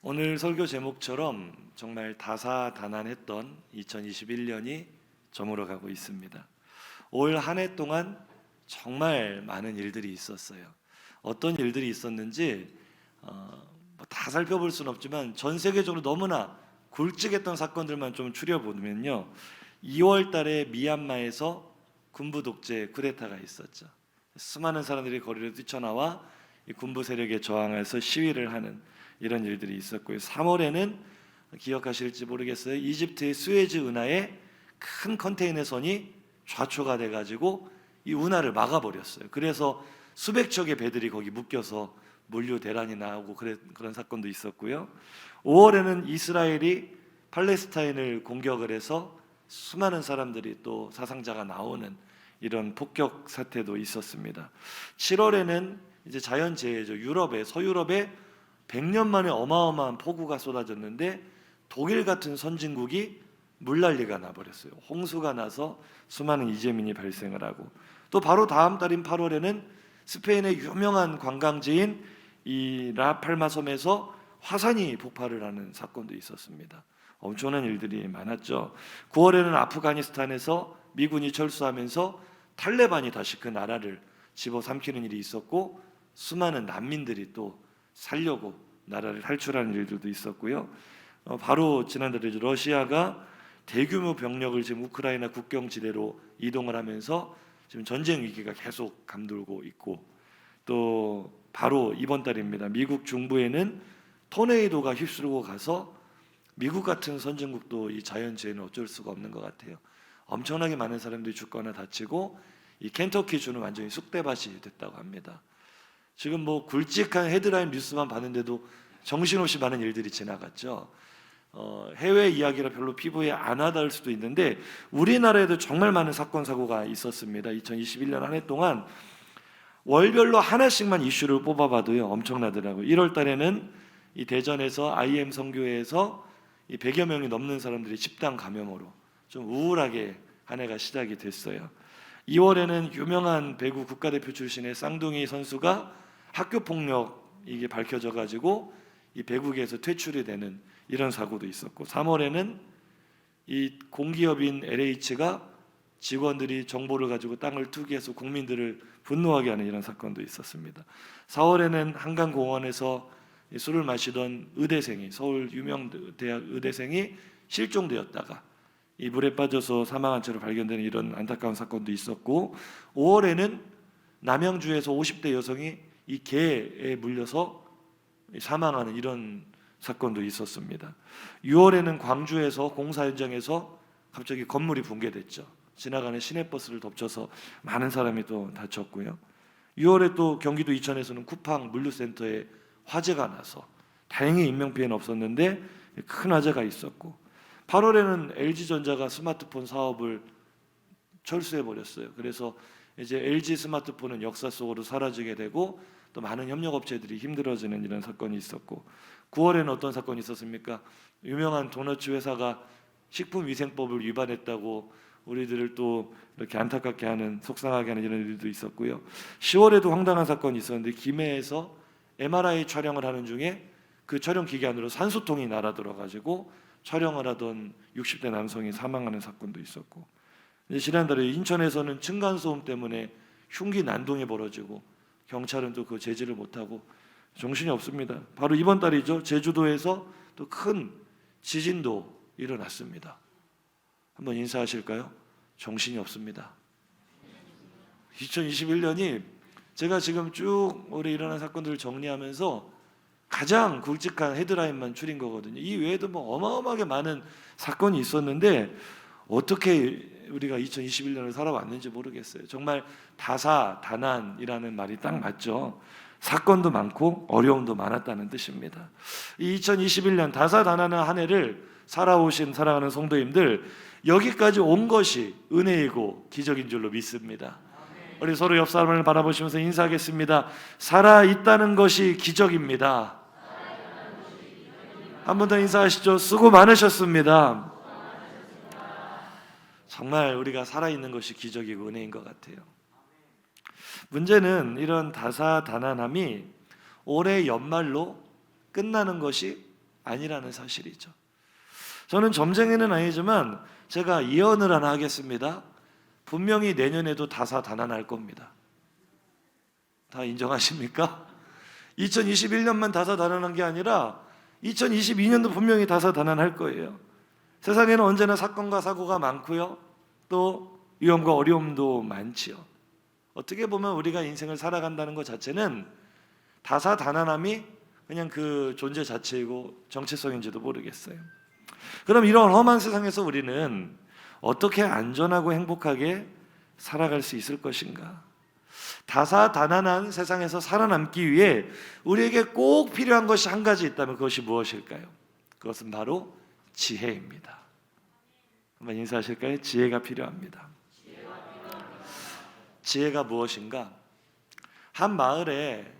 오늘 설교 제목처럼 정말 다사다난했던 2021년이 저물어 가고 있습니다. 올 한 해 동안 정말 많은 일들이 있었어요. 어떤 일들이 있었는지 다 살펴볼 수는 없지만 전 세계적으로 너무나 굵직했던 사건들만 좀 추려보면요, 2월 달에 미얀마에서 군부 독재 쿠데타가 있었죠. 수많은 사람들이 거리로 뛰쳐나와 이 군부 세력에 저항해서 시위를 하는 이런 일들이 있었고요. 3월에는 기억하실지 모르겠어요. 이집트의 수에즈 운하에 큰 컨테이너선이 좌초가 돼가지고 이 운하를 막아버렸어요. 그래서 수백 척의 배들이 거기 묶여서 물류 대란이 나오고 그런 사건도 있었고요. 5월에는 이스라엘이 팔레스타인을 공격을 해서 수많은 사람들이 또 사상자가 나오는 이런 폭격 사태도 있었습니다. 7월에는 이제 자연재해죠. 서유럽에 100년 만에 어마어마한 폭우가 쏟아졌는데 독일 같은 선진국이 물난리가 나버렸어요. 홍수가 나서 수많은 이재민이 발생을 하고, 또 바로 다음 달인 8월에는 스페인의 유명한 관광지인 이 라팔마 섬에서 화산이 폭발을 하는 사건도 있었습니다. 엄청난 일들이 많았죠. 9월에는 아프가니스탄에서 미군이 철수하면서 탈레반이 다시 그 나라를 집어삼키는 일이 있었고, 수많은 난민들이 또 살려고 나라를 탈출하는 일들도 있었고요. 바로 지난달에 러시아가 대규모 병력을 지금 우크라이나 국경 지대로 이동을 하면서 지금 전쟁 위기가 계속 감돌고 있고, 또 바로 이번 달입니다. 미국 중부에는 토네이도가 휩쓸고 가서 미국 같은 선진국도 이 자연재해는 어쩔 수가 없는 것 같아요. 엄청나게 많은 사람들이 죽거나 다치고 이 켄터키주는 완전히 쑥대밭이 됐다고 합니다. 지금 뭐 굵직한 헤드라인 뉴스만 봤는데도 정신없이 많은 일들이 지나갔죠. 해외 이야기라 별로 피부에 안 와닿을 수도 있는데 우리나라에도 정말 많은 사건 사고가 있었습니다. 2021년 한 해 동안 월별로 하나씩만 이슈를 뽑아봐도요 엄청나더라고요. 1월 달에는 이 대전에서 IM 선교회에서 이 100여 명이 넘는 사람들이 집단 감염으로 좀 우울하게 한 해가 시작이 됐어요. 2월에는 유명한 배구 국가대표 출신의 쌍둥이 선수가 학교 폭력 이게 밝혀져 가지고 이 배구계에서 퇴출이 되는 이런 사고도 있었고, 3월에는 이 공기업인 LH가 직원들이 정보를 가지고 땅을 투기해서 국민들을 분노하게 하는 이런 사건도 있었습니다. 4월에는 한강공원에서 술을 마시던 의대생이, 서울 유명 대학 의대생이 실종되었다가 이 물에 빠져서 사망한 채로 발견되는 이런 안타까운 사건도 있었고, 5월에는 남양주에서 50대 여성이 이 개에 물려서 사망하는 이런 사건도 있었습니다. 6월에는 광주에서 공사 현장에서 갑자기 건물이 붕괴됐죠. 지나가는 시내버스를 덮쳐서 많은 사람이 또 다쳤고요. 6월에 또 경기도 이천에서는 쿠팡 물류센터에 화재가 나서 다행히 인명피해는 없었는데 큰 화재가 있었고, 8월에는 LG전자가 스마트폰 사업을 철수해버렸어요. 그래서 이제 LG 스마트폰은 역사 속으로 사라지게 되고 또 많은 협력업체들이 힘들어지는 이런 사건이 있었고, 9월에는 어떤 사건이 있었습니까? 유명한 도너츠 회사가 식품위생법을 위반했다고 우리들을 또 이렇게 안타깝게 하는, 속상하게 하는 이런 일도 있었고요. 10월에도 황당한 사건이 있었는데 김해에서 MRI 촬영을 하는 중에 그 촬영 기계 안으로 산소통이 날아들어가지고 촬영을 하던 60대 남성이 사망하는 사건도 있었고, 지난달에 인천에서는 층간소음 때문에 흉기 난동이 벌어지고 경찰은 또 그 제지를 못하고 정신이 없습니다. 바로 이번 달이죠. 제주도에서 또 큰 지진도 일어났습니다. 한번 인사하실까요? 정신이 없습니다. 2021년이 제가 지금 쭉 올해 일어난 사건들을 정리하면서 가장 굵직한 헤드라인만 추린 거거든요. 이 외에도 뭐 어마어마하게 많은 사건이 있었는데 어떻게 우리가 2021년을 살아왔는지 모르겠어요. 정말 다사다난이라는 말이 딱 맞죠. 사건도 많고 어려움도 많았다는 뜻입니다. 이 2021년 다사다난한 한 해를 살아오신 사랑하는 성도님들, 여기까지 온 것이 은혜이고 기적인 줄로 믿습니다. 우리 서로 옆 사람을 바라보시면서 인사하겠습니다. 살아있다는 것이 기적입니다. 한 번 더 인사하시죠. 수고 많으셨습니다. 정말 우리가 살아있는 것이 기적이고 은혜인 것 같아요. 문제는 이런 다사다난함이 올해 연말로 끝나는 것이 아니라는 사실이죠. 저는 점쟁이는 아니지만 제가 예언을 하나 하겠습니다. 분명히 내년에도 다사다난할 겁니다. 다 인정하십니까? 2021년만 다사다난한 게 아니라 2022년도 분명히 다사다난할 거예요. 세상에는 언제나 사건과 사고가 많고요, 또 위험과 어려움도 많지요. 어떻게 보면 우리가 인생을 살아간다는 것 자체는 다사다난함이 그냥 그 존재 자체이고 정체성인지도 모르겠어요. 그럼 이런 험한 세상에서 우리는 어떻게 안전하고 행복하게 살아갈 수 있을 것인가? 다사다난한 세상에서 살아남기 위해 우리에게 꼭 필요한 것이 한 가지 있다면 그것이 무엇일까요? 그것은 바로 지혜입니다. 한번 인사하실까요? 지혜가 필요합니다. 지혜가 무엇인가? 한 마을에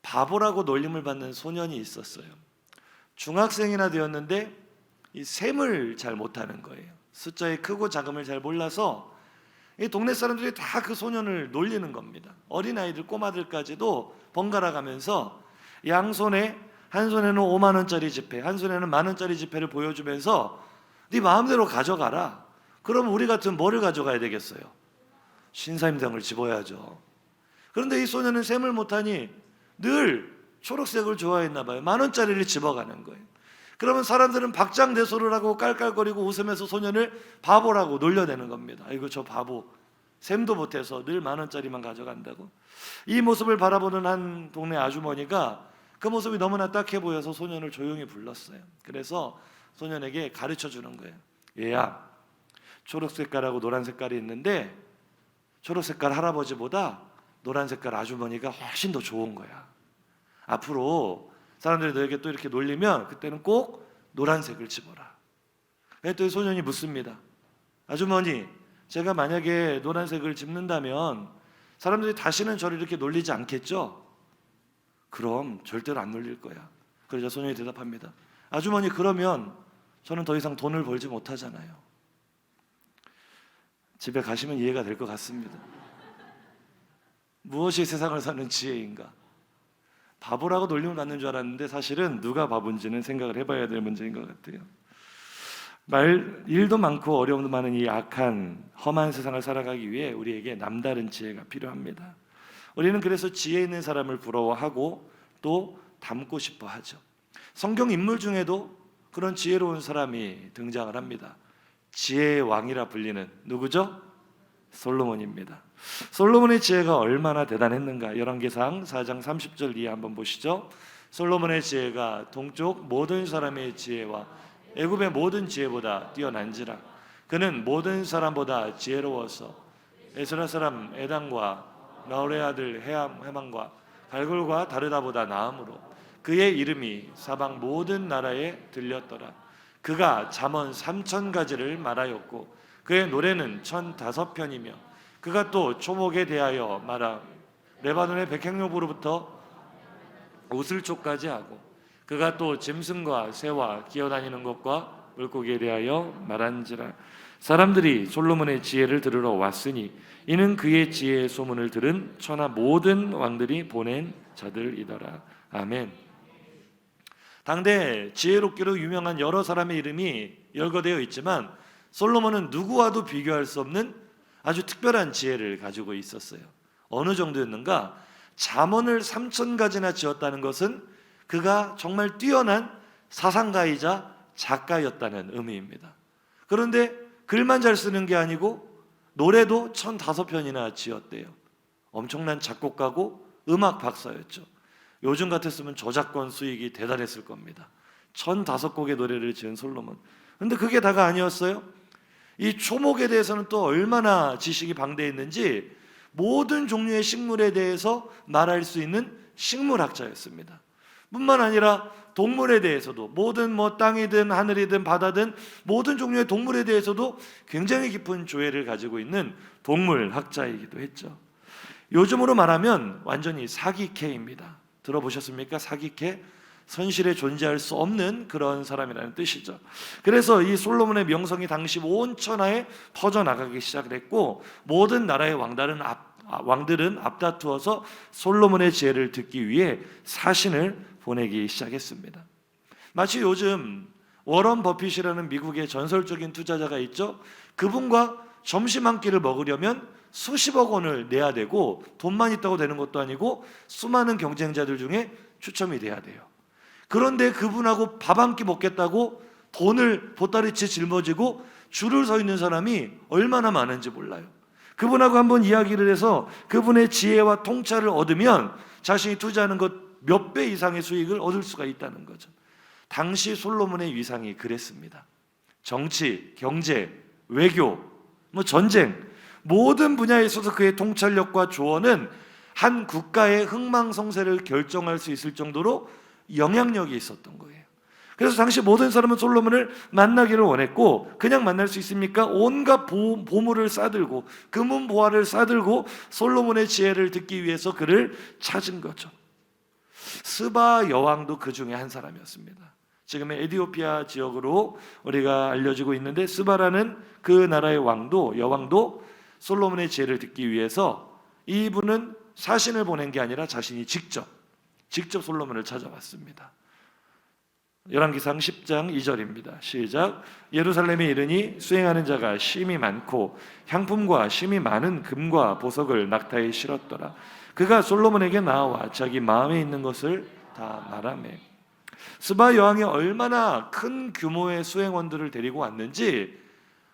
바보라고 놀림을 받는 소년이 있었어요. 중학생이나 되었는데 이 셈을 잘 못하는 거예요. 숫자의 크고 작음을 잘 몰라서 이 동네 사람들이 다 그 소년을 놀리는 겁니다. 어린아이들, 꼬마들까지도 번갈아 가면서 양손에, 한 손에는 5만 원짜리 지폐, 한 손에는 만 원짜리 지폐를 보여주면서 네 마음대로 가져가라. 그럼 우리 같으면 뭐를 가져가야 되겠어요? 신사임당을 집어야죠. 그런데 이 소년은 셈을 못하니 늘 초록색을 좋아했나 봐요. 만 원짜리를 집어가는 거예요. 그러면 사람들은 박장대소를 하고 깔깔거리고 웃으면서 소년을 바보라고 놀려대는 겁니다. 아이고 저 바보, 셈도 못해서 늘 만 원짜리만 가져간다고. 이 모습을 바라보는 한 동네 아주머니가 그 모습이 너무나 딱해 보여서 소년을 조용히 불렀어요. 그래서 소년에게 가르쳐 주는 거예요. 얘야, 초록 색깔하고 노란 색깔이 있는데 초록 색깔 할아버지보다 노란 색깔 아주머니가 훨씬 더 좋은 거야. 앞으로 사람들이 너에게 또 이렇게 놀리면 그때는 꼭 노란색을 집어라. 그랬더니 소년이 묻습니다. 아주머니, 제가 만약에 노란색을 집는다면 사람들이 다시는 저를 이렇게 놀리지 않겠죠? 그럼 절대로 안 놀릴 거야. 그러자 소년이 대답합니다. 아주머니, 그러면 저는 더 이상 돈을 벌지 못하잖아요. 집에 가시면 이해가 될 것 같습니다. 무엇이 세상을 사는 지혜인가? 바보라고 놀림을 받는 줄 알았는데 사실은 누가 바본지는 생각을 해봐야 될 문제인 것 같아요. 일도 많고 어려움도 많은 이 악한 험한 세상을 살아가기 위해 우리에게 남다른 지혜가 필요합니다. 우리는 그래서 지혜 있는 사람을 부러워하고 또 닮고 싶어 하죠. 성경 인물 중에도 그런 지혜로운 사람이 등장을 합니다. 지혜의 왕이라 불리는 누구죠? 솔로몬입니다. 솔로몬의 지혜가 얼마나 대단했는가? 열왕기상 4장 30절 이하 한번 보시죠. 솔로몬의 지혜가 동쪽 모든 사람의 지혜와 애굽의 모든 지혜보다 뛰어난지라. 그는 모든 사람보다 지혜로워서 에스라 사람 에단과 나홀의 아들 해만과 갈골과 다르다보다 나음으로 그의 이름이 사방 모든 나라에 들렸더라. 그가 잠언 3,000가지를 말하였고 그의 노래는 1,005편이며 그가 또 초목에 대하여 말하 레바논의 백향목으로부터 우슬초까지 하고 그가 또 짐승과 새와 기어다니는 것과 물고기에 대하여 말한지라. 사람들이 솔로몬의 지혜를 들으러 왔으니 이는 그의 지혜의 소문을 들은 천하 모든 왕들이 보낸 자들이더라. 아멘. 당대 지혜롭기로 유명한 여러 사람의 이름이 열거되어 있지만 솔로몬은 누구와도 비교할 수 없는 아주 특별한 지혜를 가지고 있었어요. 어느 정도였는가? 잠언을 3,000가지나 지었다는 것은 그가 정말 뛰어난 사상가이자 작가였다는 의미입니다. 그런데 글만 잘 쓰는 게 아니고 노래도 1,005편이나 지었대요. 엄청난 작곡가고 음악 박사였죠. 요즘 같았으면 저작권 수익이 대단했을 겁니다. 1,005곡의 노래를 지은 솔로몬. 그런데 그게 다가 아니었어요. 이 초목에 대해서는 또 얼마나 지식이 방대했는지 모든 종류의 식물에 대해서 말할 수 있는 식물학자였습니다. 뿐만 아니라 동물에 대해서도 모든 땅이든 하늘이든 바다든 모든 종류의 동물에 대해서도 굉장히 깊은 조예를 가지고 있는 동물학자이기도 했죠. 요즘으로 말하면 완전히 사기캐입니다. 들어보셨습니까? 사기캐? 선실에 존재할 수 없는 그런 사람이라는 뜻이죠. 그래서 이 솔로몬의 명성이 당시 온 천하에 퍼져나가기 시작을 했고 모든 나라의 왕들은 앞다투어서 솔로몬의 지혜를 듣기 위해 사신을 보내기 시작했습니다. 마치 요즘 워런 버핏이라는 미국의 전설적인 투자자가 있죠. 그분과 점심 한 끼를 먹으려면 수십억 원을 내야 되고, 돈만 있다고 되는 것도 아니고 수많은 경쟁자들 중에 추첨이 돼야 돼요. 그런데 그분하고 밥 한 끼 먹겠다고 돈을 보따리째 짊어지고 줄을 서 있는 사람이 얼마나 많은지 몰라요. 그분하고 한번 이야기를 해서 그분의 지혜와 통찰을 얻으면 자신이 투자하는 것 몇 배 이상의 수익을 얻을 수가 있다는 거죠. 당시 솔로몬의 위상이 그랬습니다. 정치, 경제, 외교, 전쟁, 모든 분야에 있어서 그의 통찰력과 조언은 한 국가의 흥망성쇠를 결정할 수 있을 정도로 영향력이 있었던 거예요. 그래서 당시 모든 사람은 솔로몬을 만나기를 원했고, 그냥 만날 수 있습니까? 온갖 보물을 싸들고 금은보화를 싸들고 솔로몬의 지혜를 듣기 위해서 그를 찾은 거죠. 스바 여왕도 그 중에 한 사람이었습니다. 지금의 에티오피아 지역으로 우리가 알려지고 있는데, 스바라는 그 나라의 여왕도 솔로몬의 지혜를 듣기 위해서 이분은 사신을 보낸 게 아니라 자신이 직접 솔로몬을 찾아왔습니다. 열왕기상 10장 2절입니다. 시작. 예루살렘에 이르니 수행하는 자가 심이 많고 향품과 심이 많은 금과 보석을 낙타에 실었더라. 그가 솔로몬에게 나와 자기 마음에 있는 것을 다 말하매. 스바 여왕이 얼마나 큰 규모의 수행원들을 데리고 왔는지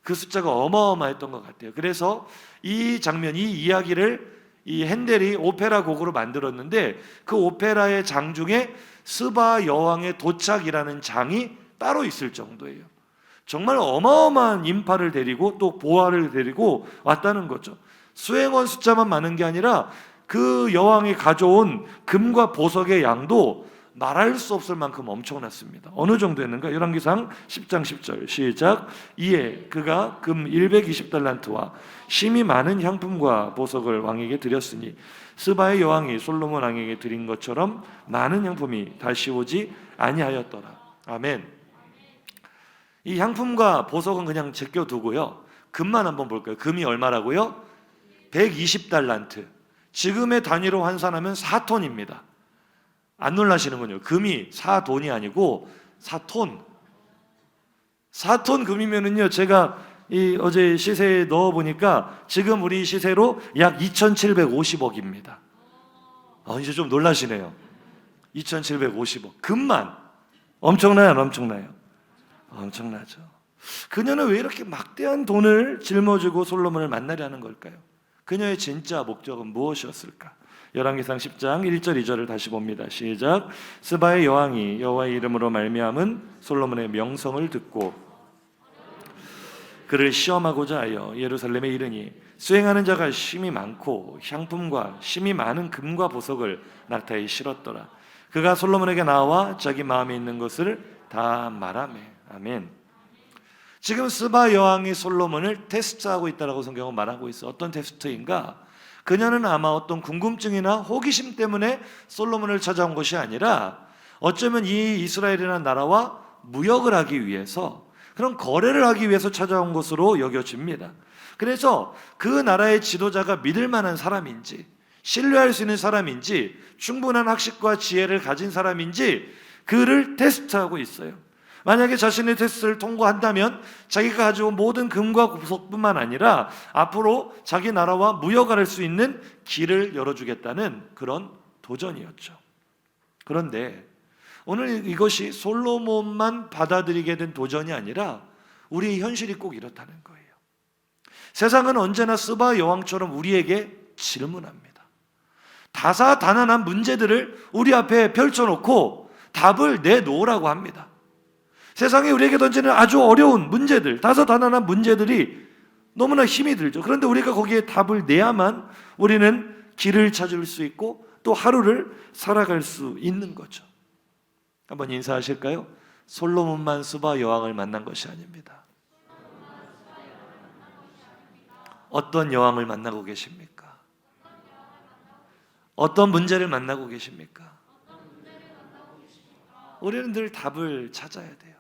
그 숫자가 어마어마했던 것 같아요. 그래서 이 장면, 이 이야기를 이 핸델이 오페라 곡으로 만들었는데, 그 오페라의 장 중에 스바 여왕의 도착이라는 장이 따로 있을 정도예요. 정말 어마어마한 인파를 데리고 또 보화를 데리고 왔다는 거죠. 수행원 숫자만 많은 게 아니라 그 여왕이 가져온 금과 보석의 양도 말할 수 없을 만큼 엄청났습니다. 어느 정도였는가? 열왕기상 10장 10절 시작. 이에 그가 금 120달란트와 심이 많은 향품과 보석을 왕에게 드렸으니 스바의 여왕이 솔로몬 왕에게 드린 것처럼 많은 향품이 다시 오지 아니하였더라. 아멘. 이 향품과 보석은 그냥 제껴두고요, 금만 한번 볼까요? 금이 얼마라고요? 120달란트. 지금의 단위로 환산하면 4톤입니다. 안 놀라시는군요. 금이 4돈이 아니고 4톤. 4톤 금이면은요, 제가 어제 시세에 넣어 보니까 지금 우리 시세로 약 2,750억입니다. 이제 좀 놀라시네요. 2,750억. 금만. 엄청나요, 안 엄청나요? 엄청나죠. 그녀는 왜 이렇게 막대한 돈을 짊어지고 솔로몬을 만나려는 걸까요? 그녀의 진짜 목적은 무엇이었을까? 열왕기상 10장 1절 2절을 다시 봅니다. 시작. 스바의 여왕이 여호와의 이름으로 말미암은 솔로몬의 명성을 듣고 그를 시험하고자 하여 예루살렘에 이르니 수행하는 자가 심이 많고 향품과 심이 많은 금과 보석을 낙타에 실었더라. 그가 솔로몬에게 나와 자기 마음에 있는 것을 다 말하매. 아멘. 지금 스바 여왕이 솔로몬을 테스트하고 있다라고 성경은 말하고 있어. 어떤 테스트인가? 그녀는 아마 어떤 궁금증이나 호기심 때문에 솔로몬을 찾아온 것이 아니라 어쩌면 이 이스라엘이라는 나라와 무역을 하기 위해서, 그런 거래를 하기 위해서 찾아온 것으로 여겨집니다. 그래서 그 나라의 지도자가 믿을 만한 사람인지, 신뢰할 수 있는 사람인지, 충분한 학식과 지혜를 가진 사람인지 그를 테스트하고 있어요. 만약에 자신의 테스트를 통과한다면 자기가 가져온 모든 금과 보석뿐만 아니라 앞으로 자기 나라와 무역을 할 수 있는 길을 열어주겠다는 그런 도전이었죠. 그런데 오늘 이것이 솔로몬만 받아들이게 된 도전이 아니라 우리의 현실이 꼭 이렇다는 거예요. 세상은 언제나 스바 여왕처럼 우리에게 질문합니다. 다사다난한 문제들을 우리 앞에 펼쳐놓고 답을 내놓으라고 합니다. 세상에 우리에게 던지는 아주 어려운 문제들, 다사다난한 문제들이 너무나 힘이 들죠. 그런데 우리가 거기에 답을 내야만 우리는 길을 찾을 수 있고 또 하루를 살아갈 수 있는 거죠. 한번 인사하실까요? 솔로몬만 스바 여왕을 만난 것이 아닙니다. 어떤 여왕을 만나고 계십니까? 어떤 문제를 만나고 계십니까? 우리는 늘 답을 찾아야 돼요.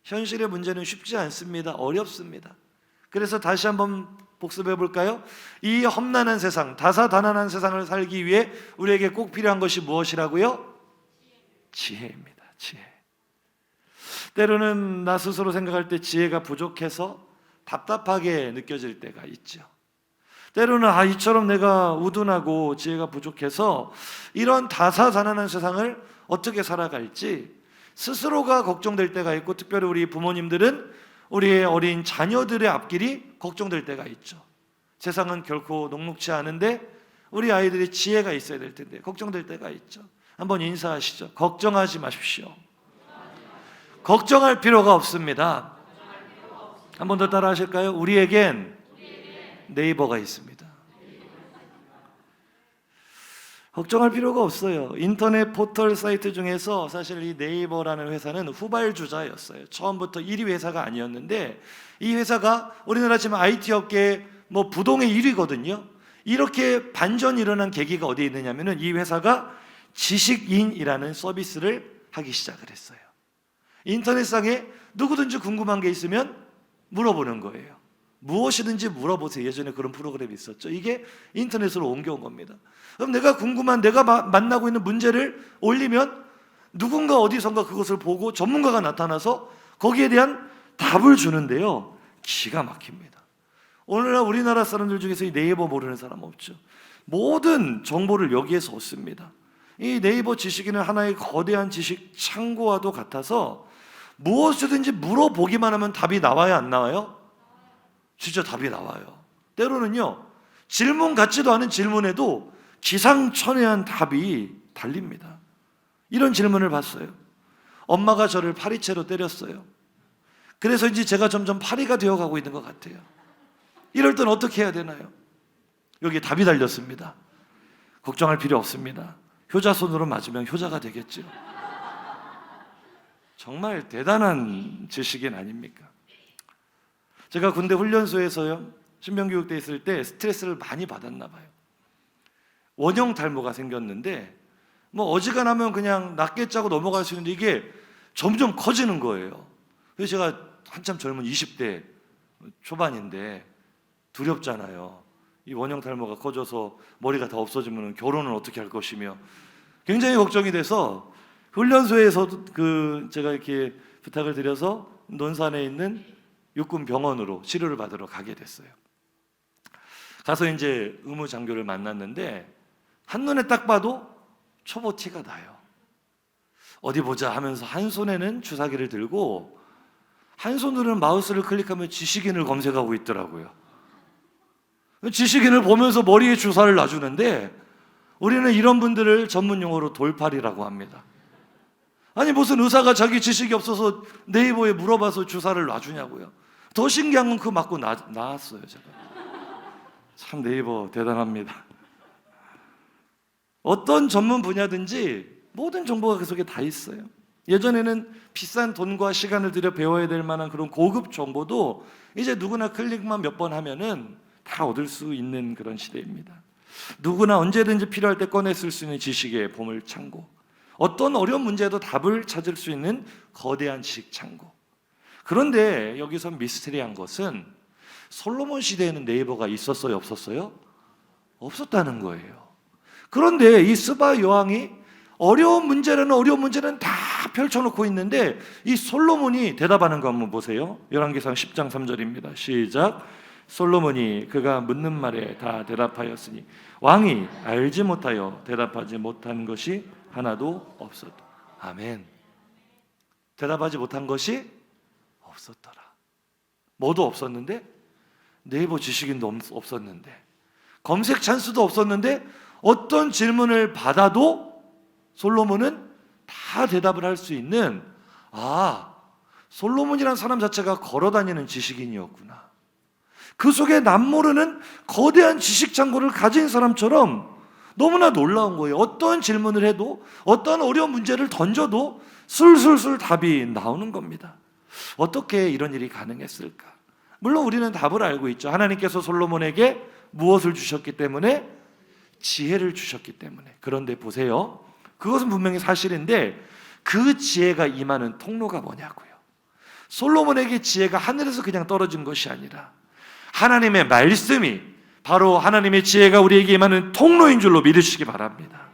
현실의 문제는 쉽지 않습니다. 어렵습니다. 그래서 다시 한번 복습해 볼까요? 이 험난한 세상, 다사다난한 세상을 살기 위해 우리에게 꼭 필요한 것이 무엇이라고요? 지혜입니다. 지혜. 때로는 나 스스로 생각할 때 지혜가 부족해서 답답하게 느껴질 때가 있죠. 때로는 이처럼 내가 우둔하고 지혜가 부족해서 이런 다사다난한 세상을 어떻게 살아갈지 스스로가 걱정될 때가 있고, 특별히 우리 부모님들은 우리의 어린 자녀들의 앞길이 걱정될 때가 있죠. 세상은 결코 녹록지 않은데 우리 아이들이 지혜가 있어야 될 텐데 걱정될 때가 있죠. 한번 인사하시죠. 걱정하지 마십시오. 걱정할 필요가 없습니다. 한 번 더 따라 하실까요? 우리에겐 네이버가 있습니다. 걱정할 필요가 없어요. 인터넷 포털 사이트 중에서 사실 이 네이버라는 회사는 후발주자였어요. 처음부터 1위 회사가 아니었는데, 이 회사가 우리나라 지금 IT 업계 부동의 1위거든요. 이렇게 반전이 일어난 계기가 어디에 있느냐면은 이 회사가 지식인이라는 서비스를 하기 시작을 했어요. 인터넷상에 누구든지 궁금한 게 있으면 물어보는 거예요. 무엇이든지 물어보세요. 예전에 그런 프로그램이 있었죠. 이게 인터넷으로 옮겨온 겁니다. 그럼 내가 궁금한, 내가 만나고 있는 문제를 올리면 누군가 어디선가 그것을 보고 전문가가 나타나서 거기에 대한 답을 주는데요, 기가 막힙니다. 오늘날 우리나라 사람들 중에서 이 네이버 모르는 사람 없죠. 모든 정보를 여기에서 얻습니다. 이 네이버 지식인은 하나의 거대한 지식 창고와도 같아서 무엇이든지 물어보기만 하면 답이 나와요, 안 나와요? 진짜 답이 나와요. 때로는요, 질문 같지도 않은 질문에도 기상천외한 답이 달립니다. 이런 질문을 봤어요. 엄마가 저를 파리채로 때렸어요. 그래서 이제 제가 점점 파리가 되어가고 있는 것 같아요. 이럴 땐 어떻게 해야 되나요? 여기에 답이 달렸습니다. 걱정할 필요 없습니다. 효자손으로 맞으면 효자가 되겠죠. 정말 대단한 지식인 아닙니까? 제가 군대 훈련소에서요, 신병교육대 있을 때 스트레스를 많이 받았나 봐요. 원형 탈모가 생겼는데 어지간하면 그냥 낮게 짜고 넘어갈 수 있는데 이게 점점 커지는 거예요. 그래서 제가 한참 젊은 20대 초반인데 두렵잖아요. 이 원형 탈모가 커져서 머리가 다 없어지면 결혼은 어떻게 할 것이며 굉장히 걱정이 돼서 훈련소에서도 제가 이렇게 부탁을 드려서 논산에 있는 육군 병원으로 치료를 받으러 가게 됐어요. 가서 이제 의무장교를 만났는데 한눈에 딱 봐도 초보 티가 나요. 어디 보자 하면서 한 손에는 주사기를 들고 한 손으로는 마우스를 클릭하면 지식인을 검색하고 있더라고요. 지식인을 보면서 머리에 주사를 놔주는데 우리는 이런 분들을 전문 용어로 돌팔이라고 합니다. 아니 무슨 의사가 자기 지식이 없어서 네이버에 물어봐서 주사를 놔주냐고요. 더 신기한 건 그거 맞고 나왔어요. 제가 참 네이버 대단합니다. 어떤 전문 분야든지 모든 정보가 그 속에 다 있어요. 예전에는 비싼 돈과 시간을 들여 배워야 될 만한 그런 고급 정보도 이제 누구나 클릭만 몇 번 하면은 다 얻을 수 있는 그런 시대입니다. 누구나 언제든지 필요할 때 꺼내 쓸 수 있는 지식의 보물 창고, 어떤 어려운 문제에도 답을 찾을 수 있는 거대한 지식 창고. 그런데 여기서 미스테리한 것은 솔로몬 시대에는 네이버가 있었어요, 없었어요? 없었다는 거예요. 그런데 이 스바 여왕이 어려운 문제는 다 펼쳐놓고 있는데 이 솔로몬이 대답하는 거 한번 보세요. 열왕기상 10장 3절입니다. 시작. 솔로몬이 그가 묻는 말에 다 대답하였으니 왕이 알지 못하여 대답하지 못한 것이 하나도 없었다. 아멘. 대답하지 못한 것이 없었더라. 뭐도 없었는데, 네이버 지식인도 없었는데, 검색 찬스도 없었는데, 어떤 질문을 받아도 솔로몬은 다 대답을 할 수 있는, 솔로몬이라는 사람 자체가 걸어다니는 지식인이었구나. 그 속에 남모르는 거대한 지식 창고를 가진 사람처럼 너무나 놀라운 거예요. 어떤 질문을 해도, 어떤 어려운 문제를 던져도 술술술 답이 나오는 겁니다. 어떻게 이런 일이 가능했을까? 물론 우리는 답을 알고 있죠. 하나님께서 솔로몬에게 무엇을 주셨기 때문에? 지혜를 주셨기 때문에. 그런데 보세요, 그것은 분명히 사실인데 그 지혜가 임하는 통로가 뭐냐고요. 솔로몬에게 지혜가 하늘에서 그냥 떨어진 것이 아니라 하나님의 말씀이 바로 하나님의 지혜가 우리에게 임하는 통로인 줄로 믿으시기 바랍니다.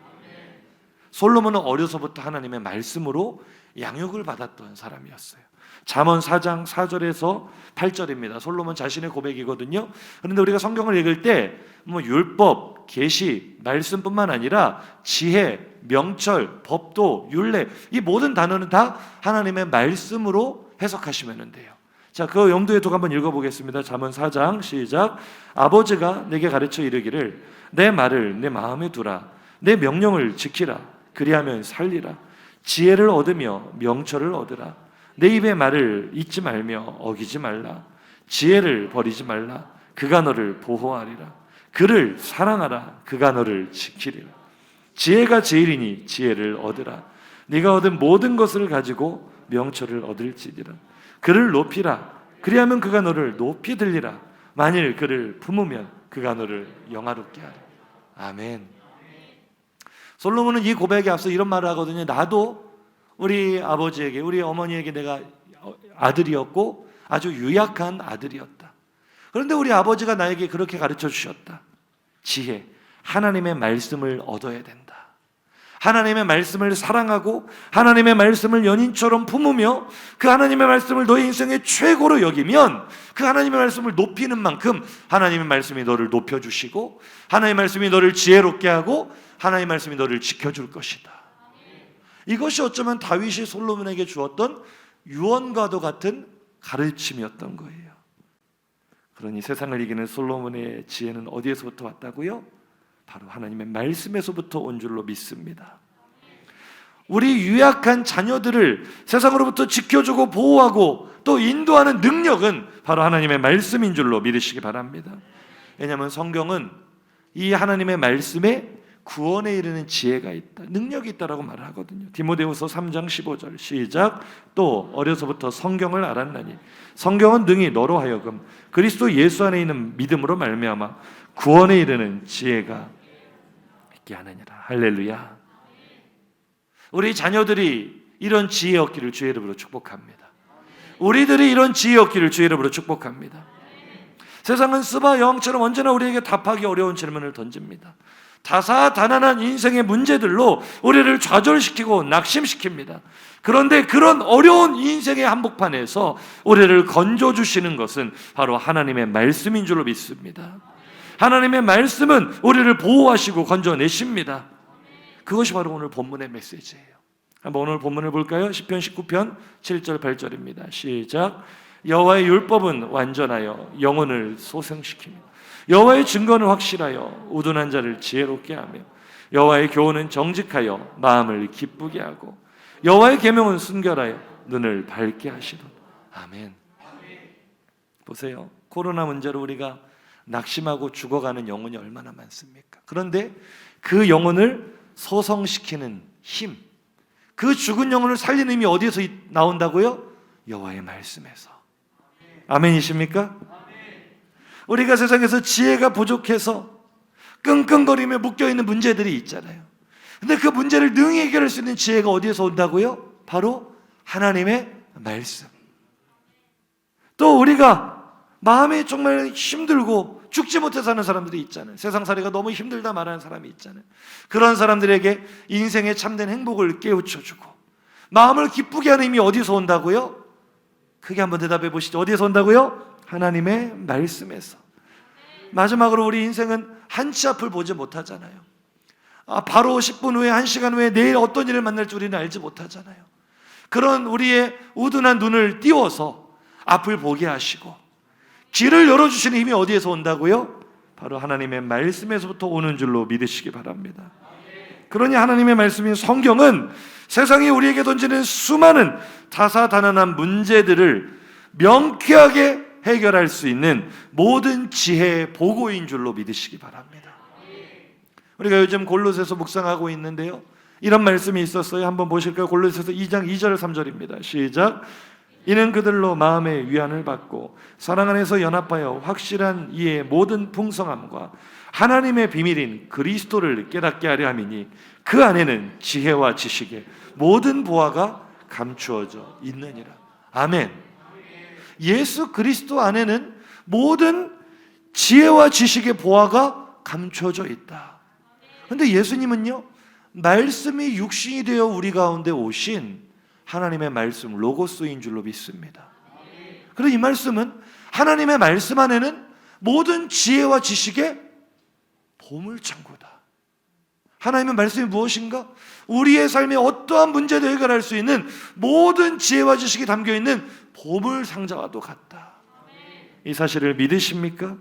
솔로몬은 어려서부터 하나님의 말씀으로 양육을 받았던 사람이었어요. 잠언 4장 4절에서 8절입니다. 솔로몬 자신의 고백이거든요. 그런데 우리가 성경을 읽을 때 율법, 계시, 말씀뿐만 아니라 지혜, 명철, 법도, 율례, 이 모든 단어는 다 하나님의 말씀으로 해석하시면 돼요. 자, 그 염두에 두고 한번 읽어보겠습니다. 잠언 4장 시작. 아버지가 내게 가르쳐 이르기를 내 말을 내 마음에 두라. 내 명령을 지키라. 그리하면 살리라. 지혜를 얻으며 명철을 얻으라. 내 입의 말을 잊지 말며 어기지 말라. 지혜를 버리지 말라. 그가 너를 보호하리라. 그를 사랑하라. 그가 너를 지키리라. 지혜가 제일이니 지혜를 얻으라. 네가 얻은 모든 것을 가지고 명철을 얻을지니라. 그를 높이라. 그리하면 그가 너를 높이 들리라. 만일 그를 품으면 그가 너를 영화롭게 하리라. 아멘. 솔로몬은 이 고백에 앞서 이런 말을 하거든요. 나도 우리 아버지에게, 우리 어머니에게 내가 아들이었고 아주 유약한 아들이었다. 그런데 우리 아버지가 나에게 그렇게 가르쳐 주셨다. 지혜, 하나님의 말씀을 얻어야 된다. 하나님의 말씀을 사랑하고 하나님의 말씀을 연인처럼 품으며 그 하나님의 말씀을 너의 인생의 최고로 여기면 그 하나님의 말씀을 높이는 만큼 하나님의 말씀이 너를 높여주시고 하나님의 말씀이 너를 지혜롭게 하고 하나님의 말씀이 너를 지켜줄 것이다. 이것이 어쩌면 다윗이 솔로몬에게 주었던 유언과도 같은 가르침이었던 거예요. 그러니 세상을 이기는 솔로몬의 지혜는 어디에서부터 왔다고요? 바로 하나님의 말씀에서부터 온 줄로 믿습니다. 우리 유약한 자녀들을 세상으로부터 지켜주고 보호하고 또 인도하는 능력은 바로 하나님의 말씀인 줄로 믿으시기 바랍니다. 왜냐하면 성경은 이 하나님의 말씀에 구원에 이르는 지혜가 있다, 능력이 있다라고 말을 하거든요. 디모데후서 3장 15절 시작. 또 어려서부터 성경을 알았나니 성경은 능히 너로 하여금 그리스도 예수 안에 있는 믿음으로 말미암아 구원에 이르는 지혜가 있게 하느니라. 할렐루야. 우리 자녀들이 이런 지혜 얻기를 주의 이름으로 축복합니다. 우리들이 이런 지혜 얻기를 주의 이름으로 축복합니다. 세상은 스바 여왕처럼 언제나 우리에게 답하기 어려운 질문을 던집니다. 다사다난한 인생의 문제들로 우리를 좌절시키고 낙심시킵니다. 그런데 그런 어려운 인생의 한복판에서 우리를 건져주시는 것은 바로 하나님의 말씀인 줄로 믿습니다. 하나님의 말씀은 우리를 보호하시고 건져내십니다. 그것이 바로 오늘 본문의 메시지예요. 한번 오늘 본문을 볼까요? 시편 19편 7절 8절입니다. 시작. 여호와의 율법은 완전하여 영혼을 소생시킵니다. 여호와의 증거는 확실하여 우둔한 자를 지혜롭게 하며 여호와의 교훈은 정직하여 마음을 기쁘게 하고 여호와의 계명은 순결하여 눈을 밝게 하시도다. 아멘. 보세요. 코로나 문제로 우리가 낙심하고 죽어가는 영혼이 얼마나 많습니까? 그런데 그 영혼을 소성시키는 힘, 그 죽은 영혼을 살리는 힘이 어디에서 나온다고요? 여호와의 말씀에서. 아멘이십니까? 우리가 세상에서 지혜가 부족해서 끙끙거리며 묶여있는 문제들이 있잖아요. 근데 그 문제를 능히 해결할 수 있는 지혜가 어디에서 온다고요? 바로 하나님의 말씀. 또 우리가 마음이 정말 힘들고 죽지 못해 사는 사람들이 있잖아요. 세상살이가 너무 힘들다 말하는 사람이 있잖아요. 그런 사람들에게 인생의 참된 행복을 깨우쳐주고 마음을 기쁘게 하는 힘이 어디서 온다고요? 크게 한번 대답해 보시죠. 어디에서 온다고요? 하나님의 말씀에서. 마지막으로 우리 인생은 한치 앞을 보지 못하잖아요. 바로 10분 후에 1시간 후에 내일 어떤 일을 만날지 우리는 알지 못하잖아요. 그런 우리의 우둔한 눈을 띄워서 앞을 보게 하시고 길을 열어주시는 힘이 어디에서 온다고요? 바로 하나님의 말씀에서부터 오는 줄로 믿으시기 바랍니다. 그러니 하나님의 말씀인 성경은 세상이 우리에게 던지는 수많은 다사다난한 문제들을 명쾌하게 해결할 수 있는 모든 지혜의 보고인 줄로 믿으시기 바랍니다. 우리가 요즘 골로새서 묵상하고 있는데요, 이런 말씀이 있었어요. 한번 보실까요? 골로새서 2장 2절 3절입니다. 시작. 이는 그들로 마음의 위안을 받고 사랑 안에서 연합하여 확실한 이의 모든 풍성함과 하나님의 비밀인 그리스도를 깨닫게 하려 함이니 그 안에는 지혜와 지식의 모든 보화가 감추어져 있느니라. 아멘. 예수 그리스도 안에는 모든 지혜와 지식의 보화가 감추어져 있다. 그런데 예수님은요, 말씀이 육신이 되어 우리 가운데 오신 하나님의 말씀 로고스인 줄로 믿습니다. 그리고 이 말씀은 하나님의 말씀 안에는 모든 지혜와 지식의 보물창고다. 하나님의 말씀이 무엇인가? 우리의 삶의 어떠한 문제도 해결할 수 있는 모든 지혜와 지식이 담겨있는 보물상자와도 같다. 이 사실을 믿으십니까?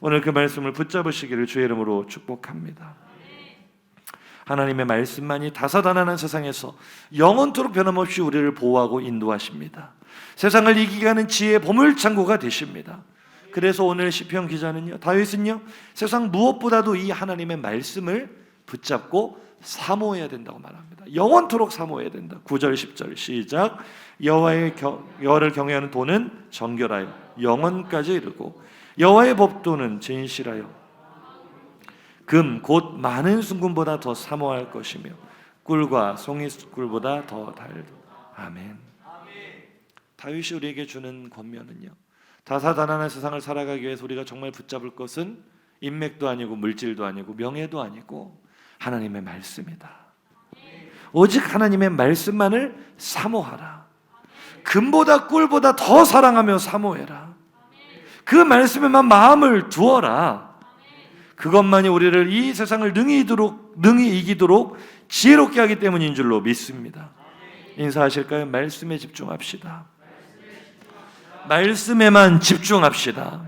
오늘 그 말씀을 붙잡으시기를 주의 이름으로 축복합니다. 하나님의 말씀만이 다사다난한 세상에서 영원토록 변함없이 우리를 보호하고 인도하십니다. 세상을 이기게 하는 지혜의 보물창고가 되십니다. 그래서 오늘 시편 기자는요, 다윗은요, 세상 무엇보다도 이 하나님의 말씀을 붙잡고 사모해야 된다고 말합니다. 영원토록 사모해야 된다. 9절 10절 시작. 여호와를 경외하는 도는 정결하여 영원까지 이르고 여호와의 법도는 진실하여 금 곧 많은 순금보다 더 사모할 것이며 꿀과 송이꿀보다 더 달도. 아멘. 다윗이 우리에게 주는 권면은요, 다사다난한 세상을 살아가기 위해서 우리가 정말 붙잡을 것은 인맥도 아니고 물질도 아니고 명예도 아니고 하나님의 말씀이다. 오직 하나님의 말씀만을 사모하라. 금보다 꿀보다 더 사랑하며 사모해라. 그 말씀에만 마음을 두어라. 그것만이 우리를 이 세상을 능히 이기도록 지혜롭게 하기 때문인 줄로 믿습니다. 인사하실까요? 말씀에 집중합시다. 말씀에만 집중합시다.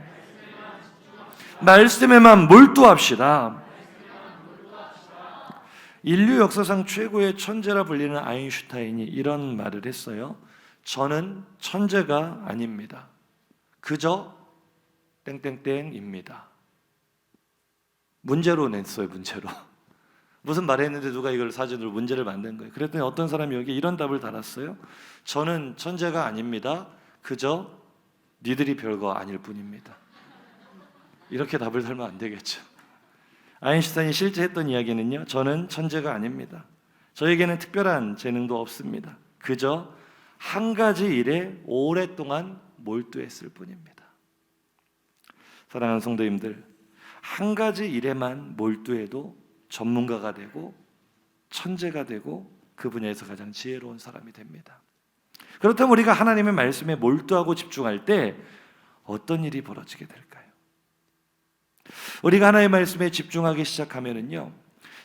말씀에만 몰두합시다. 인류 역사상 최고의 천재라 불리는 아인슈타인이 이런 말을 했어요. 저는 천재가 아닙니다. 그저 땡땡땡입니다. 문제로 냈어요. 문제로. 무슨 말을 했는데 누가 이걸 사진으로 문제를 만든 거예요. 그랬더니 어떤 사람이 여기 이런 답을 달았어요. 저는 천재가 아닙니다. 그저 니들이 별거 아닐 뿐입니다. 이렇게 답을 달면 안 되겠죠. 아인슈타인이 실제 했던 이야기는요, 저는 천재가 아닙니다. 저에게는 특별한 재능도 없습니다. 그저 한 가지 일에 오랫동안 몰두했을 뿐입니다. 사랑하는 성도님들, 한 가지 일에만 몰두해도 전문가가 되고 천재가 되고 그 분야에서 가장 지혜로운 사람이 됩니다. 그렇다면 우리가 하나님의 말씀에 몰두하고 집중할 때 어떤 일이 벌어지게 될까요? 우리가 하나님의 말씀에 집중하기 시작하면은요,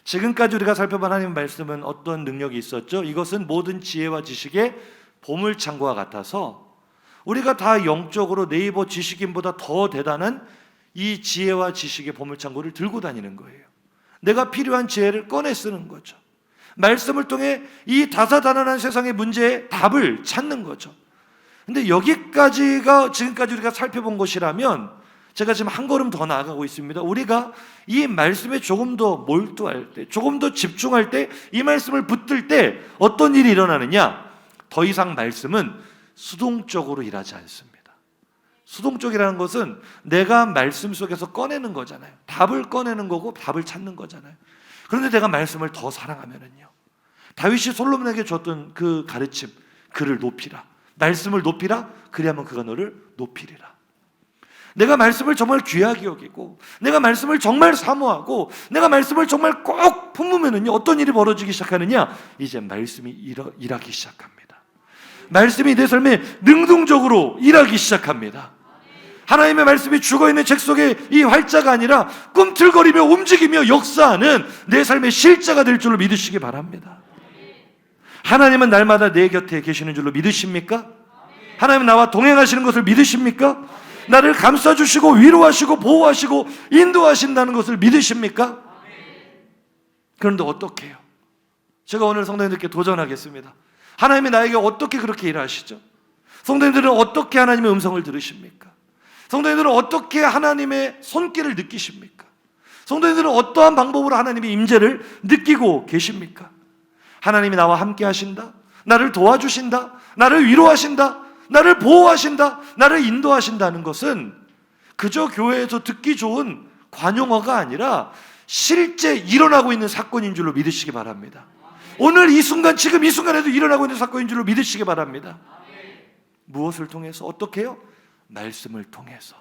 지금까지 우리가 살펴본 하나님의 말씀은 어떤 능력이 있었죠? 이것은 모든 지혜와 지식의 보물창고와 같아서 우리가 다 영적으로 네이버 지식인보다 더 대단한 이 지혜와 지식의 보물창고를 들고 다니는 거예요. 내가 필요한 지혜를 꺼내 쓰는 거죠. 말씀을 통해 이 다사다난한 세상의 문제에 답을 찾는 거죠. 근데 여기까지가 지금까지 우리가 살펴본 것이라면 제가 지금 한 걸음 더 나아가고 있습니다. 우리가 이 말씀에 조금 더 몰두할 때, 조금 더 집중할 때, 이 말씀을 붙들 때 어떤 일이 일어나느냐? 더 이상 말씀은 수동적으로 일하지 않습니다. 수동적이라는 것은 내가 말씀 속에서 꺼내는 거잖아요. 답을 꺼내는 거고 답을 찾는 거잖아요. 그런데 내가 말씀을 더 사랑하면은요, 다윗이 솔로몬에게 줬던 그 가르침, 그를 높이라, 말씀을 높이라, 그리하면 그가 너를 높이리라. 내가 말씀을 정말 귀하게 여기고 내가 말씀을 정말 사모하고 내가 말씀을 정말 꼭 품으면은요, 어떤 일이 벌어지기 시작하느냐? 이제 말씀이 일하기 시작합니다. 말씀이 내 삶에 능동적으로 일하기 시작합니다. 하나님의 말씀이 죽어있는 책 속에 이 활자가 아니라 꿈틀거리며 움직이며 역사하는 내 삶의 실자가 될 줄로 믿으시기 바랍니다. 하나님은 날마다 내 곁에 계시는 줄로 믿으십니까? 하나님은 나와 동행하시는 것을 믿으십니까? 나를 감싸주시고 위로하시고 보호하시고 인도하신다는 것을 믿으십니까? 그런데 어떻게 해요? 제가 오늘 성도님들께 도전하겠습니다. 하나님이 나에게 어떻게 그렇게 일하시죠? 성도님들은 어떻게 하나님의 음성을 들으십니까? 성도님들은 어떻게 하나님의 손길을 느끼십니까? 성도님들은 어떠한 방법으로 하나님의 임재를 느끼고 계십니까? 하나님이 나와 함께 하신다, 나를 도와주신다, 나를 위로하신다, 나를 보호하신다, 나를 인도하신다는 것은 그저 교회에서 듣기 좋은 관용어가 아니라 실제 일어나고 있는 사건인 줄로 믿으시기 바랍니다. 오늘 이 순간, 지금 이 순간에도 일어나고 있는 사건인 줄로 믿으시기 바랍니다. 무엇을 통해서? 어떻게 해요? 말씀을 통해서.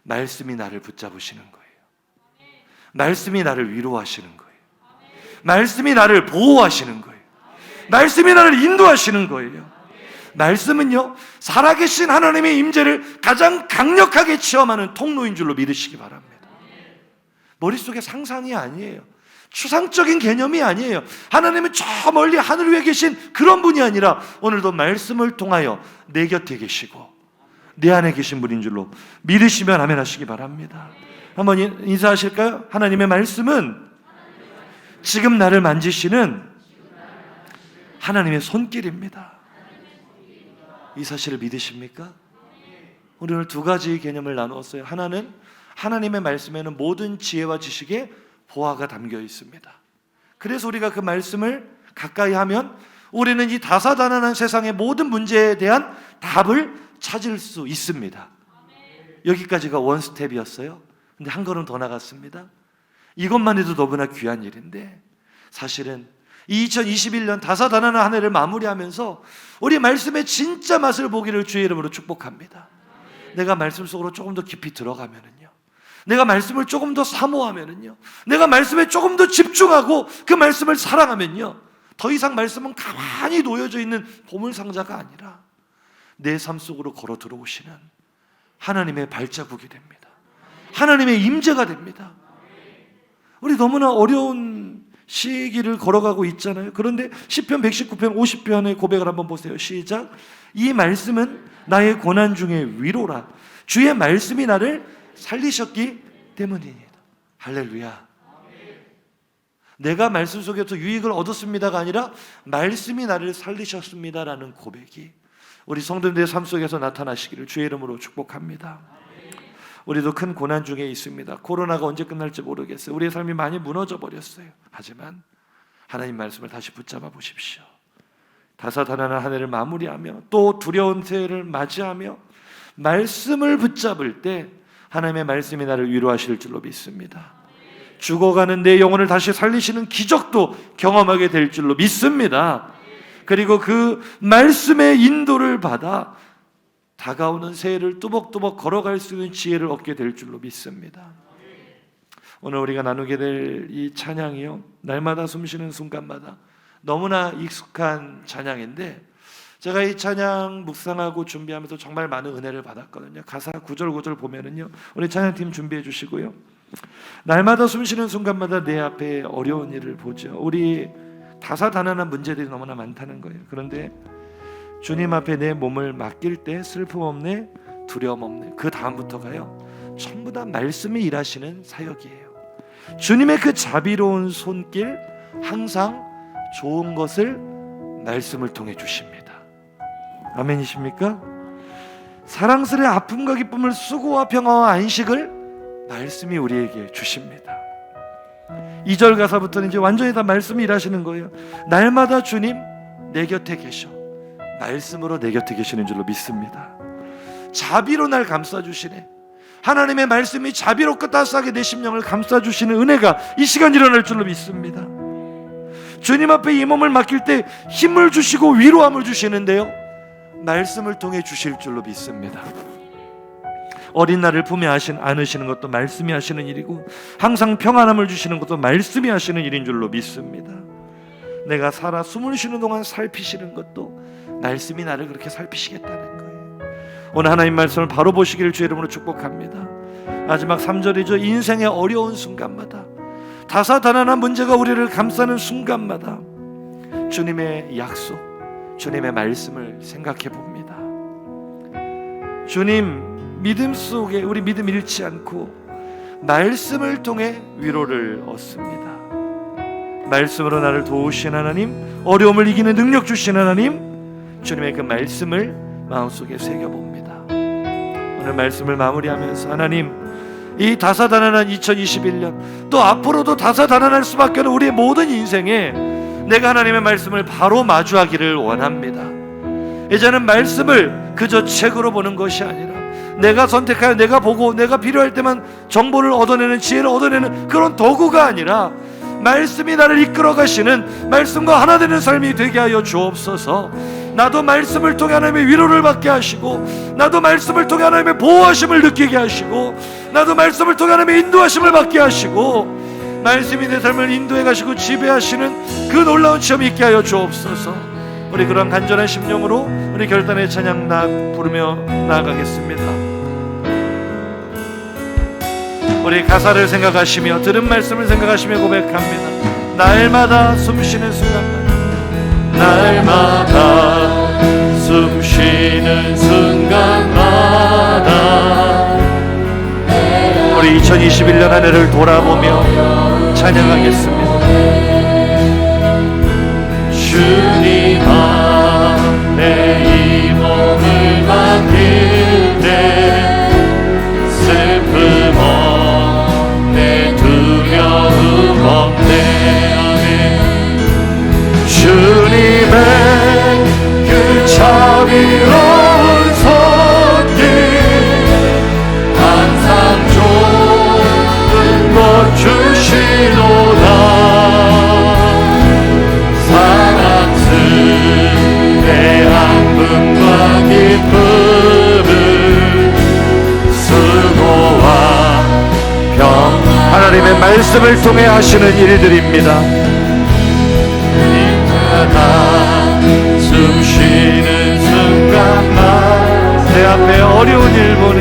말씀이 나를 붙잡으시는 거예요. 말씀이 나를 위로하시는 거예요. 말씀이 나를 보호하시는 거예요. 말씀이 나를 인도하시는 거예요. 말씀은요, 살아계신 하나님의 임재를 가장 강력하게 체험하는 통로인 줄로 믿으시기 바랍니다. 머릿속에 상상이 아니에요. 추상적인 개념이 아니에요. 하나님은 저 멀리 하늘 위에 계신 그런 분이 아니라 오늘도 말씀을 통하여 내 곁에 계시고 내 안에 계신 분인 줄로 믿으시면 아멘 하시기 바랍니다. 한번 인사하실까요? 하나님의 말씀은 지금 나를 만지시는 하나님의 손길입니다. 이 사실을 믿으십니까? 오늘 두 가지 개념을 나누었어요. 하나는 하나님의 말씀에는 모든 지혜와 지식의 보화가 담겨 있습니다. 그래서 우리가 그 말씀을 가까이 하면 우리는 이 다사다난한 세상의 모든 문제에 대한 답을 찾을 수 있습니다. 여기까지가 원스텝이었어요. 근데 한 걸음 더 나갔습니다. 이것만 해도 너무나 귀한 일인데 사실은 이 2021년 다사다난한 한 해를 마무리하면서 우리 말씀의 진짜 맛을 보기를 주의 이름으로 축복합니다. 내가 말씀 속으로 조금 더 깊이 들어가면은요, 내가 말씀을 조금 더 사모하면은요, 내가 말씀에 조금 더 집중하고 그 말씀을 사랑하면요, 더 이상 말씀은 가만히 놓여져 있는 보물상자가 아니라 내 삶 속으로 걸어 들어오시는 하나님의 발자국이 됩니다. 하나님의 임재가 됩니다. 우리 너무나 어려운 시기를 걸어가고 있잖아요. 그런데 시편 119편 50편의 고백을 한번 보세요. 시작. 이 말씀은 나의 고난 중에 위로라. 주의 말씀이 나를 살리셨기 때문이니다. 할렐루야. 내가 말씀 속에서 유익을 얻었습니다가 아니라 말씀이 나를 살리셨습니다라는 고백이 우리 성도님들의 삶 속에서 나타나시기를 주의 이름으로 축복합니다. 우리도 큰 고난 중에 있습니다. 코로나가 언제 끝날지 모르겠어요. 우리의 삶이 많이 무너져 버렸어요. 하지만 하나님 말씀을 다시 붙잡아 보십시오. 다사다난한 한 해를 마무리하며 또 두려운 새해를 맞이하며 말씀을 붙잡을 때 하나님의 말씀이 나를 위로하실 줄로 믿습니다. 죽어가는 내 영혼을 다시 살리시는 기적도 경험하게 될 줄로 믿습니다. 그리고 그 말씀의 인도를 받아 다가오는 새해를 뚜벅뚜벅 걸어갈 수 있는 지혜를 얻게 될 줄로 믿습니다. 오늘 우리가 나누게 될 이 찬양이요, 날마다 숨쉬는 순간마다 너무나 익숙한 찬양인데 제가 이 찬양 묵상하고 준비하면서 정말 많은 은혜를 받았거든요. 가사 구절 보면은요, 우리 찬양팀 준비해 주시고요, 날마다 숨쉬는 순간마다 내 앞에 어려운 일을 보죠. 우리 다사다난한 문제들이 너무나 많다는 거예요. 그런데 주님 앞에 내 몸을 맡길 때 슬픔 없네, 두려움 없네. 그 다음부터가요, 전부 다 말씀이 일하시는 사역이에요. 주님의 그 자비로운 손길, 항상 좋은 것을 말씀을 통해 주십니다. 아멘이십니까? 사랑스레 아픔과 기쁨을, 수고와 평화와 안식을 말씀이 우리에게 주십니다. 2절 가사부터는 이제 완전히 다 말씀이 일하시는 거예요. 날마다 주님 내 곁에 계셔. 말씀으로 내 곁에 계시는 줄로 믿습니다. 자비로 날 감싸주시네. 하나님의 말씀이 자비롭고 따스하게 내 심령을 감싸주시는 은혜가 이 시간 일어날 줄로 믿습니다. 주님 앞에 이 몸을 맡길 때 힘을 주시고 위로함을 주시는데요, 말씀을 통해 주실 줄로 믿습니다. 어린 날을 품에 안으시는 것도 말씀이 하시는 일이고, 항상 평안함을 주시는 것도 말씀이 하시는 일인 줄로 믿습니다. 내가 살아 숨을 쉬는 동안 살피시는 것도 말씀이 나를 그렇게 살피시겠다는 거예요. 오늘 하나님 말씀을 바로 보시기를 주의 이름으로 축복합니다. 마지막 3절이죠. 인생의 어려운 순간마다, 다사다난한 문제가 우리를 감싸는 순간마다 주님의 약속, 주님의 말씀을 생각해 봅니다. 주님 믿음 속에 우리 믿음 잃지 않고 말씀을 통해 위로를 얻습니다. 말씀으로 나를 도우신 하나님, 어려움을 이기는 능력 주신 하나님, 주님의 그 말씀을 마음속에 새겨봅니다. 오늘 말씀을 마무리하면서 하나님, 이 다사다난한 2021년, 또 앞으로도 다사다난할 수밖에 없는 우리의 모든 인생에 내가 하나님의 말씀을 바로 마주하기를 원합니다. 이제는 말씀을 그저 책으로 보는 것이 아니라 내가 선택하여 내가 보고 내가 필요할 때만 정보를 얻어내는, 지혜를 얻어내는 그런 도구가 아니라 말씀이 나를 이끌어 가시는, 말씀과 하나 되는 삶이 되게 하여 주옵소서. 나도 말씀을 통해 하나님의 위로를 받게 하시고, 나도 말씀을 통해 하나님의 보호하심을 느끼게 하시고, 나도 말씀을 통해 하나님의 인도하심을 받게 하시고, 말씀이 내 삶을 인도해 가시고 지배하시는 그 놀라운 체험이 있게 하여 주옵소서. 우리 그런 간절한 심령으로 우리 결단의 찬양 부르며 나아가겠습니다. 우리 가사를 생각하시며 들은 말씀을 생각하시며 고백합니다. 날마다 숨쉬는 순간마다, 날마다 숨쉬는 순간마다 우리 2021년 한 해를 돌아보며 찬양하겠습니다. 주님 앞에 이 몸을 맡길 때 슬픔 없네, 두려움 없네. 아멘. 주님의 그 자비로운 손길 항상 좋은 것 주시노라. 사랑스레한 분과 기쁨을 수고와 평안 하나님의 말씀을 통해 하시는 일들입니다. 숨쉬는 순간만 내 앞에 어려운 일 보내,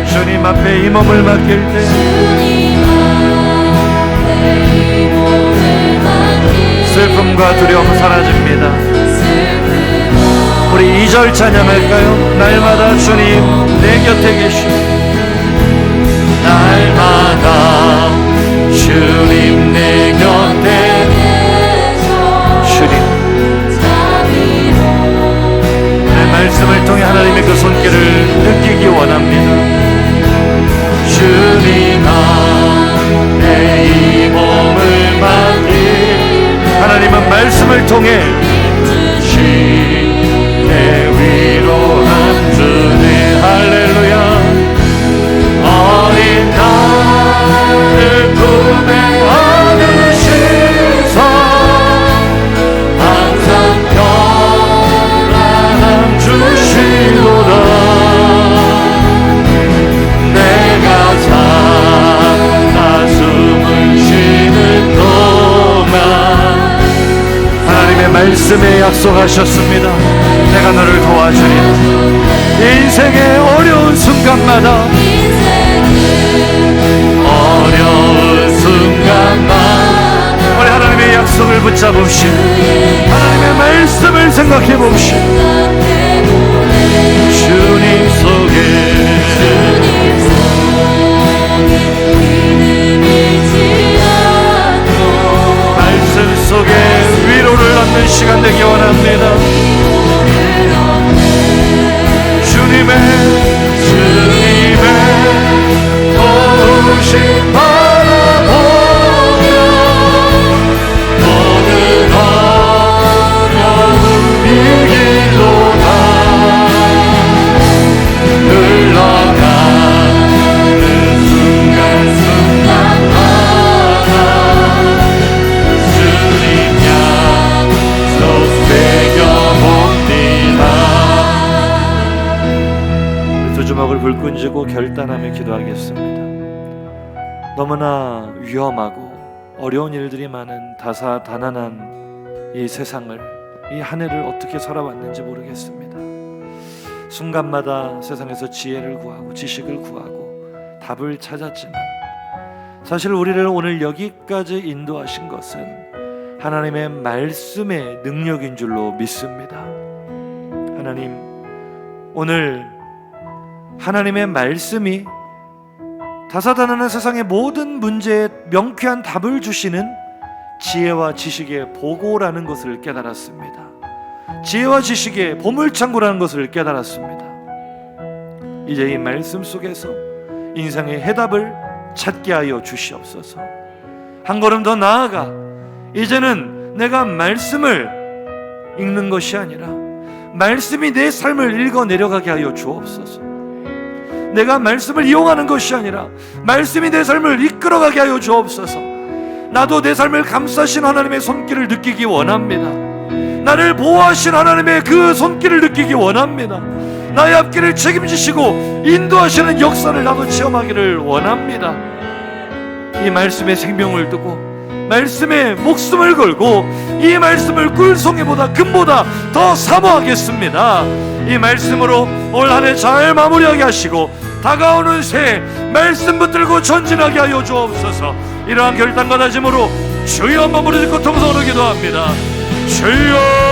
주님 앞에 이 몸을 맡길 때 슬픔과 두려움 사라집니다. 우리 2절 찬양할까요? 날마다 주님 내 곁에 계시오. 날마다 주님 내 곁에 주님, 내 말씀을 통해 하나님의 그 손길을 느끼기 원합니다. 주님 앞에 이 몸을 맡길 하나님은 말씀을 통해 내 위로한 주네. 할렐루야. 어린 나를 품에 안으시소 항상 평안함 주시노라. 내가 살아 숨을 쉬는 동안 하나님의 말씀에 약속하셨습니다. 내가 너를 도와주리. 인생의 어려운 순간마다, 어려운 순간마다 우리 하나님의 약속을 붙잡읍시다. 하나님의 말씀을 생각해 봅시다. 주님 속에 말씀 속에 위로를 얻는 시간 되기 원합니다. 주님의 도우심 바라보며 모든 어려움 이기로다. 흘러가는 순간순간마다 주님 약속 새겨봅니다. 두 주먹을 불끈 쥐고 결단하며 기도하겠습니다. 너무나 위험하고 어려운 일들이 많은 다사다난한 이 세상을, 이 한 해를 어떻게 살아왔는지 모르겠습니다. 순간마다 세상에서 지혜를 구하고 지식을 구하고 답을 찾았지만 사실 우리를 오늘 여기까지 인도하신 것은 하나님의 말씀의 능력인 줄로 믿습니다. 하나님, 오늘 하나님의 말씀이 다사다난한 세상의 모든 문제에 명쾌한 답을 주시는 지혜와 지식의 보고라는 것을 깨달았습니다. 지혜와 지식의 보물창고라는 것을 깨달았습니다. 이제 이 말씀 속에서 인생의 해답을 찾게 하여 주시옵소서. 한 걸음 더 나아가 이제는 내가 말씀을 읽는 것이 아니라 말씀이 내 삶을 읽어 내려가게 하여 주옵소서. 내가 말씀을 이용하는 것이 아니라 말씀이 내 삶을 이끌어가게 하여 주옵소서. 나도 내 삶을 감싸신 하나님의 손길을 느끼기 원합니다. 나를 보호하신 하나님의 그 손길을 느끼기 원합니다. 나의 앞길을 책임지시고 인도하시는 역사를 나도 체험하기를 원합니다. 이 말씀에 생명을 두고 말씀에 목숨을 걸고 이 말씀을 꿀송이보다 금보다 더 사모하겠습니다. 이 말씀으로 올 한 해 잘 마무리하게 하시고 다가오는 새해 말씀 붙들고 전진하게 하여 주옵소서. 이러한 결단과 다짐으로 주여 한번 부르짖고 통성으로 기도합니다. 주여.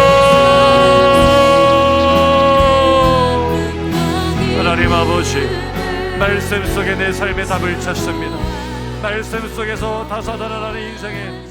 하나님 아버지, 말씀 속에 내 삶의 답을 찾습니다. 말씀 속에서 다사다난한 인생에